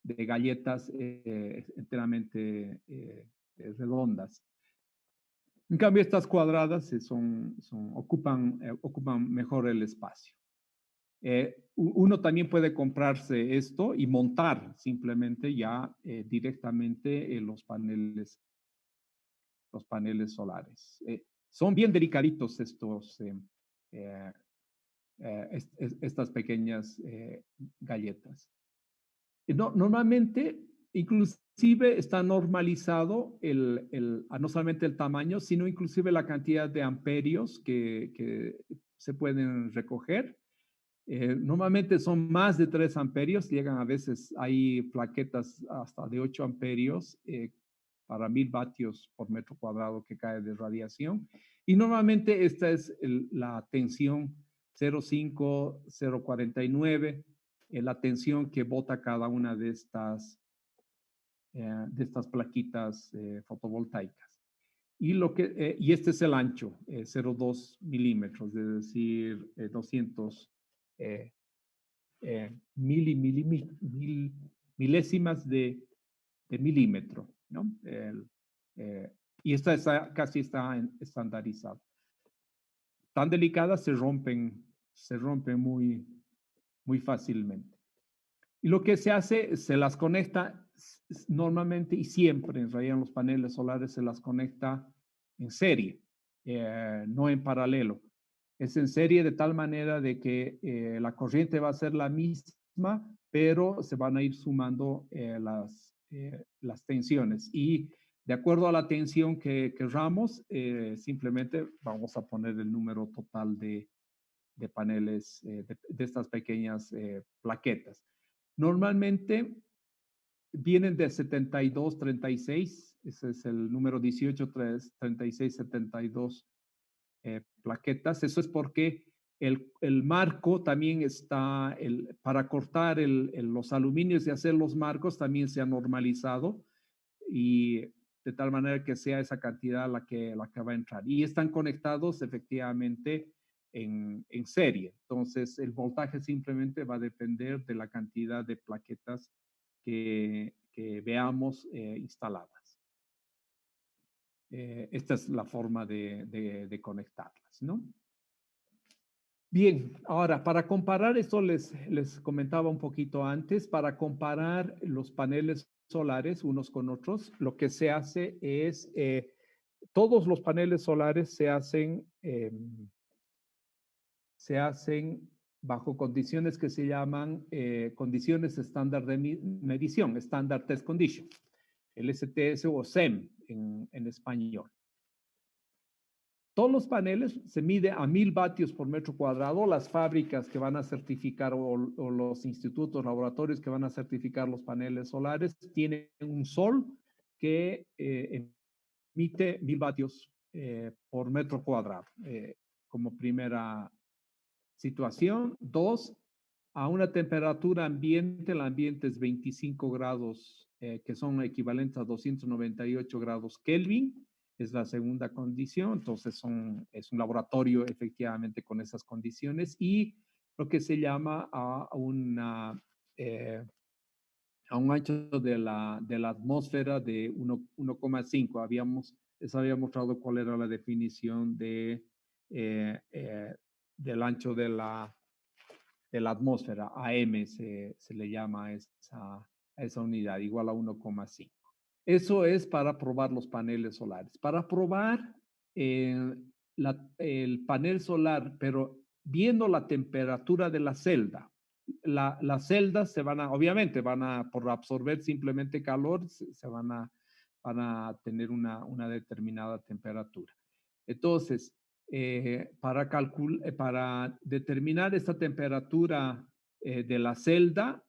galletas enteramente redondas. En cambio, estas cuadradas ocupan mejor el espacio. Uno también puede comprarse esto y montar simplemente ya directamente los paneles solares. Son bien delicaditos estas pequeñas galletas. Normalmente inclusive está normalizado no solamente el tamaño, sino inclusive la cantidad de amperios que se pueden recoger. Normalmente son más de 3 amperios, llegan a veces, hay plaquetas hasta de 8 amperios para 1000 vatios por metro cuadrado que cae de radiación. Y normalmente esta es la tensión 0,5, 0,49, la tensión que bota cada una de estas plaquitas fotovoltaicas. Y este es el ancho, 0,2 milímetros, es decir, 200 milésimas de milímetro, ¿no? Y esta casi está estandarizada. Tan delicadas se rompen muy, muy fácilmente. Y lo que se hace, se las conecta normalmente y siempre, en realidad en los paneles solares se las conecta en serie, no en paralelo. Es en serie de tal manera de que la corriente va a ser la misma, pero se van a ir sumando las tensiones. Y de acuerdo a la tensión que querramos, simplemente vamos a poner el número total de paneles, de estas pequeñas plaquetas. Normalmente vienen de 72, 36, ese es el número 18, 36, 72 plaquetas. Eso es porque el marco también está, para cortar los aluminios y hacer los marcos también se ha normalizado y de tal manera que sea esa cantidad la que va a entrar. Y están conectados efectivamente en serie. Entonces, el voltaje simplemente va a depender de la cantidad de plaquetas que veamos instaladas. Esta es la forma de conectarlas, ¿no? Bien, ahora para comparar, esto les comentaba un poquito antes, para comparar los paneles solares unos con otros, lo que se hace es, todos los paneles solares se hacen bajo condiciones que se llaman condiciones estándar de medición, Standard Test Condition, el STS o SEM en español. Todos los paneles se mide a 1000 vatios por metro cuadrado. Las fábricas que van a certificar o los institutos, laboratorios que van a certificar los paneles solares tienen un sol que emite 1000 vatios por metro cuadrado como primera situación. 2, a una temperatura ambiente, el ambiente es 25 grados, que son equivalentes a 298 grados Kelvin. Es la segunda condición, entonces es un laboratorio efectivamente con esas condiciones y lo que se llama a un ancho de la atmósfera de 1,5. Les había mostrado cuál era la definición del ancho de la atmósfera, AM se le llama a esa unidad, igual a 1,5. Eso es para probar los paneles solares. Para probar el panel solar, pero viendo la temperatura de la celda, las celdas obviamente por absorber simplemente calor, van a tener una determinada temperatura. Entonces, para determinar esta temperatura de la celda,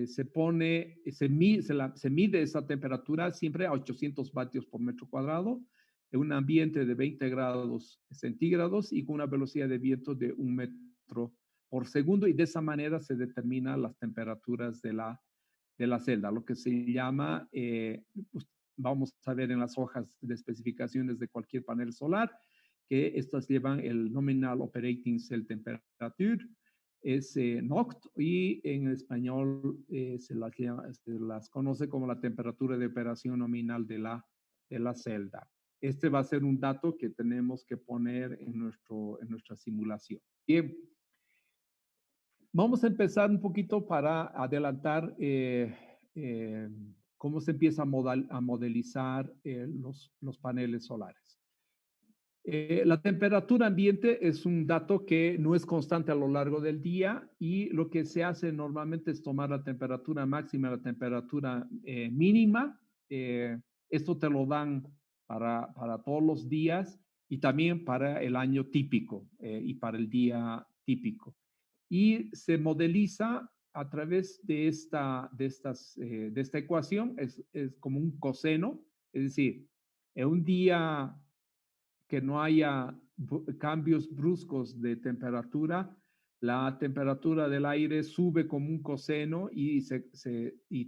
se mide esa temperatura siempre a 800 vatios por metro cuadrado en un ambiente de 20 grados centígrados y con una velocidad de viento de 1 metro por segundo, y de esa manera se determinan las temperaturas de la celda, lo que se llama, pues, vamos a ver en las hojas de especificaciones de cualquier panel solar, que estas llevan el Nominal Operating Cell Temperature, es NOCT, y en español se las conoce como la temperatura de operación nominal de la celda. Este va a ser un dato que tenemos que poner en nuestra simulación. Bien, vamos a empezar un poquito para adelantar cómo se empieza a modelizar los paneles solares. La temperatura ambiente es un dato que no es constante a lo largo del día y lo que se hace normalmente es tomar la temperatura máxima, la temperatura mínima. Esto te lo dan para todos los días y también para el año típico y para el día típico. Y se modeliza a través de de esta ecuación, es como un coseno, es decir, en un día que no haya cambios bruscos de temperatura, la temperatura del aire sube como un coseno y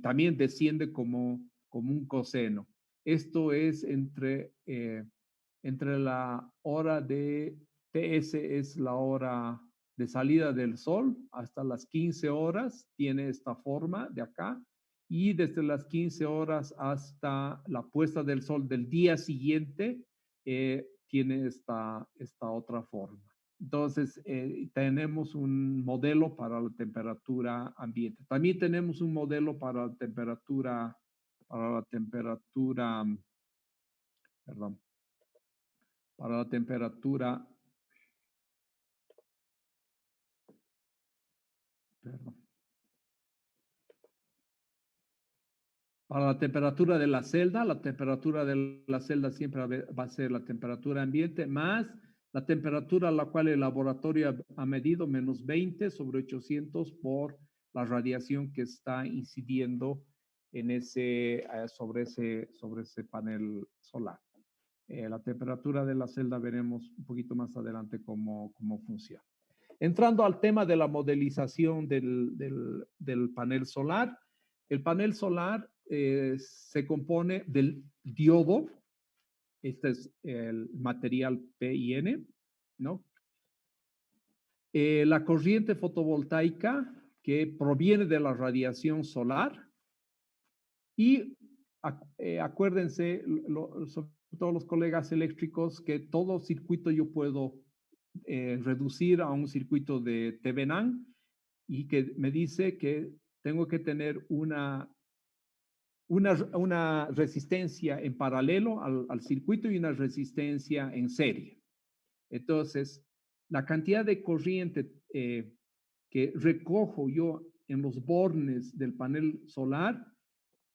también desciende como un coseno. Esto es entre la hora de TS, es la hora de salida del sol, hasta las 15 horas, tiene esta forma de acá, y desde las 15 horas hasta la puesta del sol del día siguiente, tiene esta otra forma. Entonces, tenemos un modelo para la temperatura ambiente. También tenemos un modelo para la temperatura, perdón, para la temperatura, perdón, para la temperatura de la temperatura de la celda siempre va a ser la temperatura ambiente más la temperatura a la cual el laboratorio ha medido, menos 20 sobre 800 por la radiación que está incidiendo en sobre ese panel solar. La temperatura de la celda veremos un poquito más adelante cómo funciona. Entrando al tema de la modelización del panel solar, el panel solar se compone del diodo, este es el material PIN, ¿no? La corriente fotovoltaica que proviene de la radiación solar y acuérdense, sobre todo los colegas eléctricos, que todo circuito yo puedo reducir a un circuito de Thevenin y que me dice que tengo que tener una resistencia en paralelo al circuito y una resistencia en serie. Entonces, la cantidad de corriente que recojo yo en los bornes del panel solar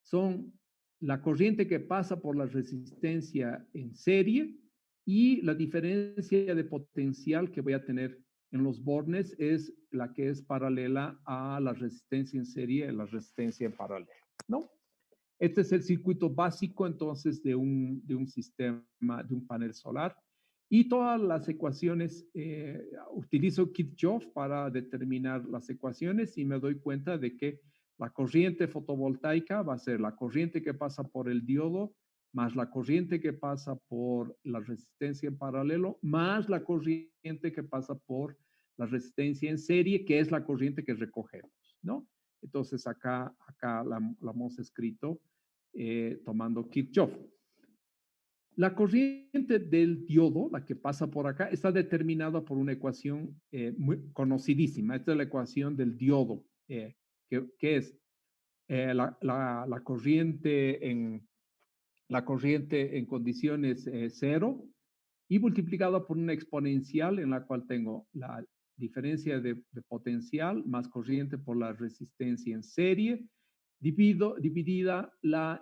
son la corriente que pasa por la resistencia en serie y la diferencia de potencial que voy a tener en los bornes es la que es paralela a la resistencia en serie, la resistencia en paralelo, ¿no? Este es el circuito básico entonces de un sistema, de un panel solar. Y todas las ecuaciones, utilizo Kirchhoff para determinar las ecuaciones y me doy cuenta de que la corriente fotovoltaica va a ser la corriente que pasa por el diodo, más la corriente que pasa por la resistencia en paralelo, más la corriente que pasa por la resistencia en serie, que es la corriente que recogemos, ¿no? Entonces acá la hemos escrito tomando Kirchhoff. La corriente del diodo, la que pasa por acá, está determinada por una ecuación muy conocidísima. Esta es la ecuación del diodo, que es la corriente en condiciones cero y multiplicada por una exponencial en la cual tengo la diferencia de potencial más corriente por la resistencia en serie, dividida,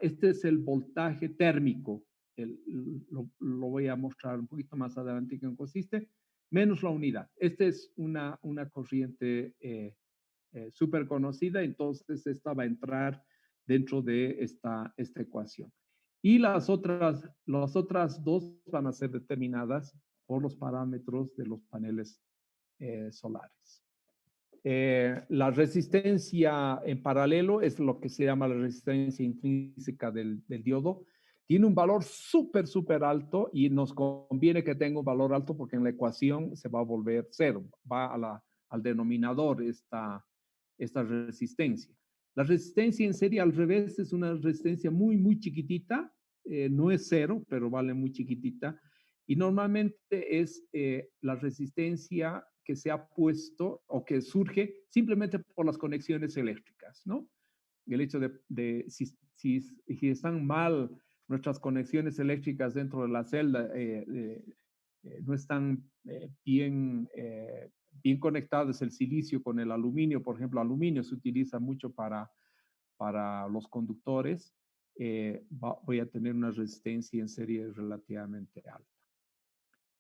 este es el voltaje térmico, lo voy a mostrar un poquito más adelante en qué consiste, menos la unidad. Esta es una corriente súper conocida, entonces esta va a entrar dentro de esta ecuación. Y las otras dos van a ser determinadas por los parámetros de los paneles solares. La resistencia en paralelo es lo que se llama la resistencia intrínseca del diodo. Tiene un valor súper alto y nos conviene que tenga un valor alto porque en la ecuación se va a volver cero, va al denominador esta resistencia. La resistencia en serie al revés es una resistencia muy chiquitita, no es cero, pero vale muy chiquitita. Y normalmente es la resistencia que se ha puesto o que surge simplemente por las conexiones eléctricas, ¿no? El hecho de si están mal nuestras conexiones eléctricas dentro de la celda, no están bien conectados el silicio con el aluminio. Por ejemplo, aluminio se utiliza mucho para los conductores. Voy a tener una resistencia en serie relativamente alta.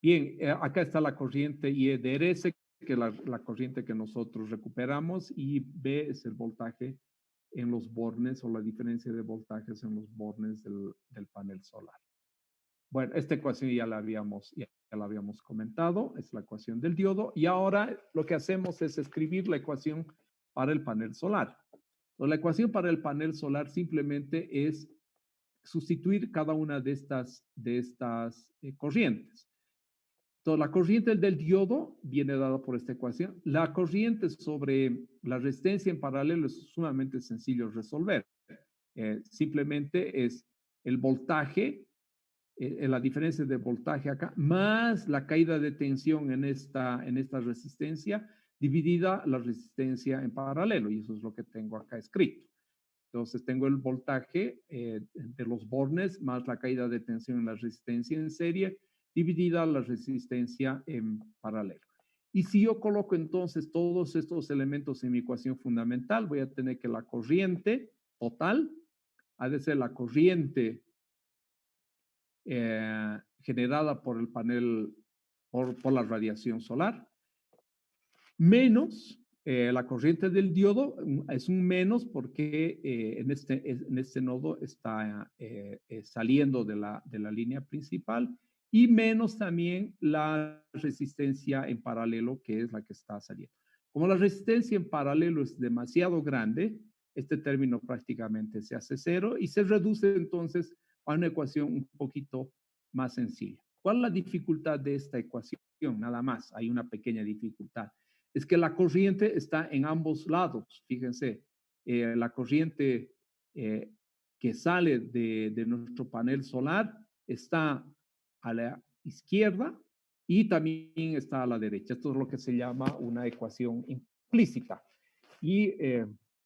Bien, acá está la corriente IEDRS, que es la corriente que nosotros recuperamos, y B es el voltaje en los bornes o la diferencia de voltajes en los bornes del panel solar. Bueno, esta ecuación ya la habíamos comentado, es la ecuación del diodo, y ahora lo que hacemos es escribir la ecuación para el panel solar. Entonces, la ecuación para el panel solar simplemente es sustituir cada una de estas corrientes. Entonces, la corriente del diodo viene dada por esta ecuación. La corriente sobre la resistencia en paralelo es sumamente sencillo resolver. Simplemente es el voltaje, la diferencia de voltaje acá, más la caída de tensión en esta resistencia, dividida la resistencia en paralelo, y eso es lo que tengo acá escrito. Entonces tengo el voltaje de los bornes más la caída de tensión en la resistencia en serie, dividida la resistencia en paralelo. Y si yo coloco entonces todos estos elementos en mi ecuación fundamental, voy a tener que la corriente total ha de ser la corriente generada por el panel, por la radiación solar, menos la corriente del diodo. Es un menos porque en este nodo está saliendo de la línea principal, y menos también la resistencia en paralelo, que es la que está saliendo. Como la resistencia en paralelo es demasiado grande, este término prácticamente se hace cero y se reduce entonces a una ecuación un poquito más sencilla. ¿Cuál es la dificultad de esta ecuación? Nada más, hay una pequeña dificultad. Es que la corriente está en ambos lados. Fíjense, la corriente que sale de nuestro panel solar está a la izquierda y también está a la derecha. Esto es lo que se llama una ecuación implícita. Y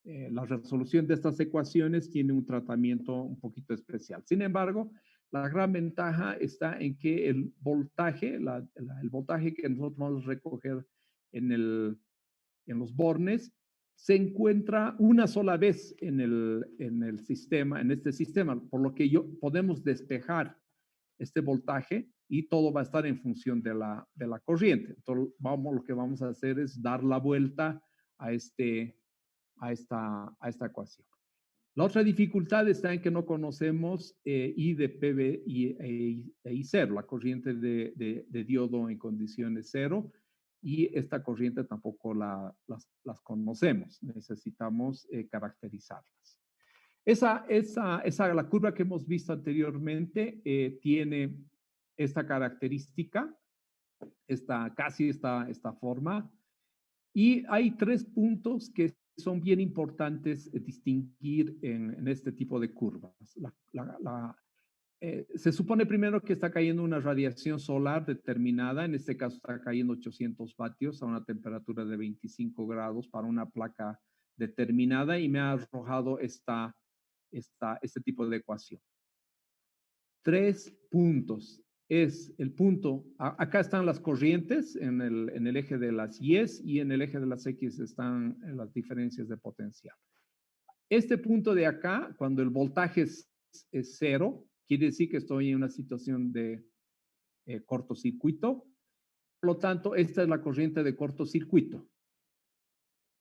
la resolución de estas ecuaciones tiene un tratamiento un poquito especial. Sin embargo, la gran ventaja está en que el voltaje, el voltaje que nosotros vamos a recoger en los bornes, se encuentra una sola vez en el sistema, en este sistema, por lo que podemos despejar este voltaje y todo va a estar en función de la corriente. Entonces, lo que vamos a hacer es dar la vuelta a esta ecuación. La otra dificultad está en que no conocemos I de PV y I0, la corriente de diodo en condiciones cero, y esta corriente tampoco las conocemos. Necesitamos caracterizarlas. La curva que hemos visto anteriormente tiene esta característica, casi esta forma, y hay 3 puntos que son bien importantes distinguir en este tipo de curvas. Se supone primero que está cayendo una radiación solar determinada, en este caso está cayendo 800 vatios a una temperatura de 25 grados para una placa determinada, y me ha arrojado este tipo de ecuación. 3 puntos. Es el punto, acá están las corrientes en el eje de las Y's, y en el eje de las X están las diferencias de potencial. Este punto de acá, cuando el voltaje es cero, quiere decir que estoy en una situación de cortocircuito. Por lo tanto, esta es la corriente de cortocircuito.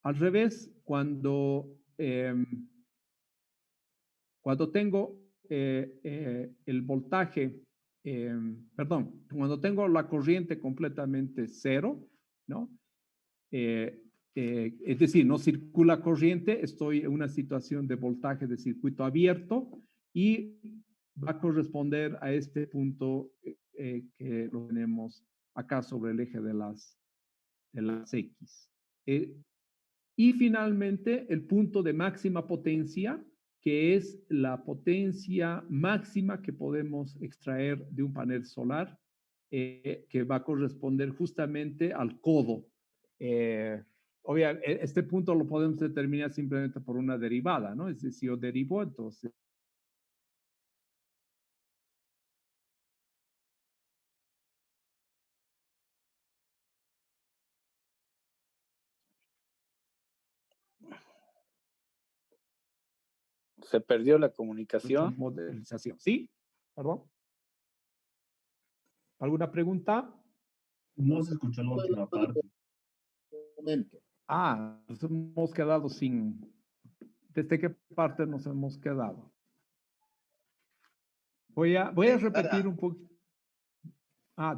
Al revés, cuando tengo el voltaje, cuando tengo la corriente completamente cero, ¿no? Es decir, no circula corriente, estoy en una situación de voltaje de circuito abierto, y va a corresponder a este punto que lo tenemos acá sobre el eje de las X. Y finalmente, el punto de máxima potencia, que es la potencia máxima que podemos extraer de un panel solar, que va a corresponder justamente al codo. Obviamente, este punto lo podemos determinar simplemente por una derivada, ¿no? Es decir, si yo derivo, entonces Se perdió la comunicación. Modelización. ¿Sí? ¿Perdón? ¿Alguna pregunta? No se escuchó la última parte. Momento. Nos hemos quedado sin... ¿Desde qué parte nos hemos quedado? Voy a repetir un poco.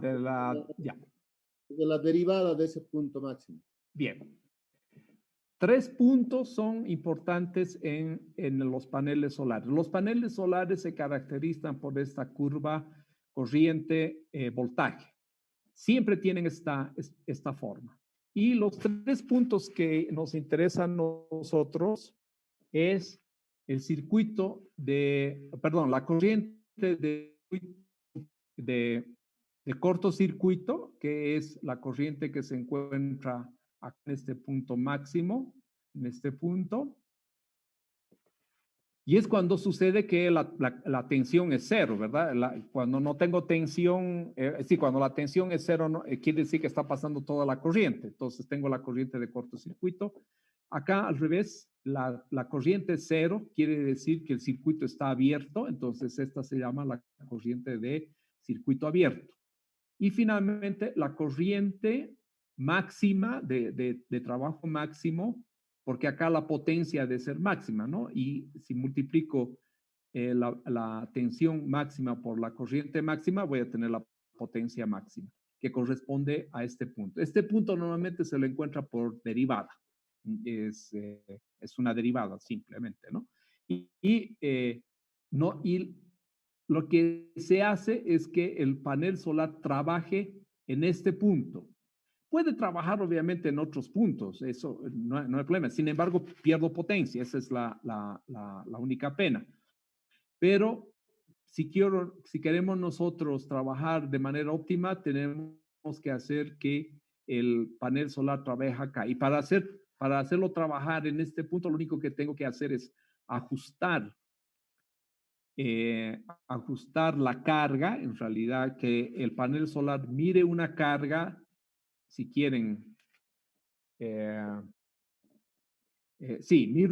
De la derivada de ese punto máximo. Bien. 3 puntos son importantes en los paneles solares. Los paneles solares se caracterizan por esta curva corriente voltaje. Siempre tienen esta forma. Y los 3 puntos que nos interesan a nosotros es el circuito la corriente de cortocircuito, que es la corriente que se encuentra acá en este punto máximo, en este punto. Y es cuando sucede que la tensión es cero, ¿verdad? Cuando no tengo tensión, cuando la tensión es cero, quiere decir que está pasando toda la corriente. Entonces tengo la corriente de cortocircuito. Acá al revés, la corriente cero quiere decir que el circuito está abierto. Entonces esta se llama la corriente de circuito abierto. Y finalmente la corriente máxima de trabajo máximo, porque acá la potencia debe ser máxima, ¿no? Y si multiplico la tensión máxima por la corriente máxima, voy a tener la potencia máxima, que corresponde a este punto. Este punto normalmente se lo encuentra por derivada. Es una derivada simplemente, ¿no? Lo que se hace es que el panel solar trabaje en este punto. Puede trabajar obviamente en otros puntos, eso no hay problema. Sin embargo, pierdo potencia, esa es la única pena. Pero si queremos nosotros trabajar de manera óptima, tenemos que hacer que el panel solar trabaje acá. Y para hacerlo trabajar en este punto, lo único que tengo que hacer es ajustar la carga, en realidad que el panel solar mire una carga, si quieren, mire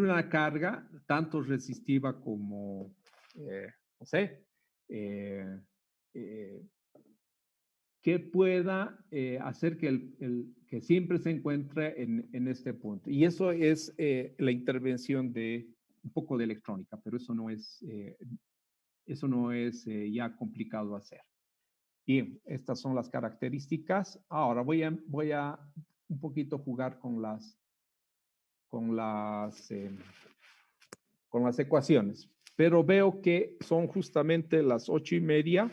una carga tanto resistiva como, no sé, que pueda hacer que siempre se encuentre en este punto. Y eso es la intervención de un poco de electrónica, pero eso no es ya complicado hacer. Bien, estas son las características. Ahora voy a un poquito jugar con las ecuaciones, pero veo que son justamente las 8:30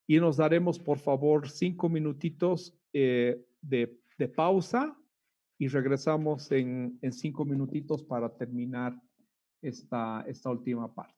y nos daremos, por favor, 5 minutitos de pausa y regresamos en 5 minutitos para terminar esta última parte.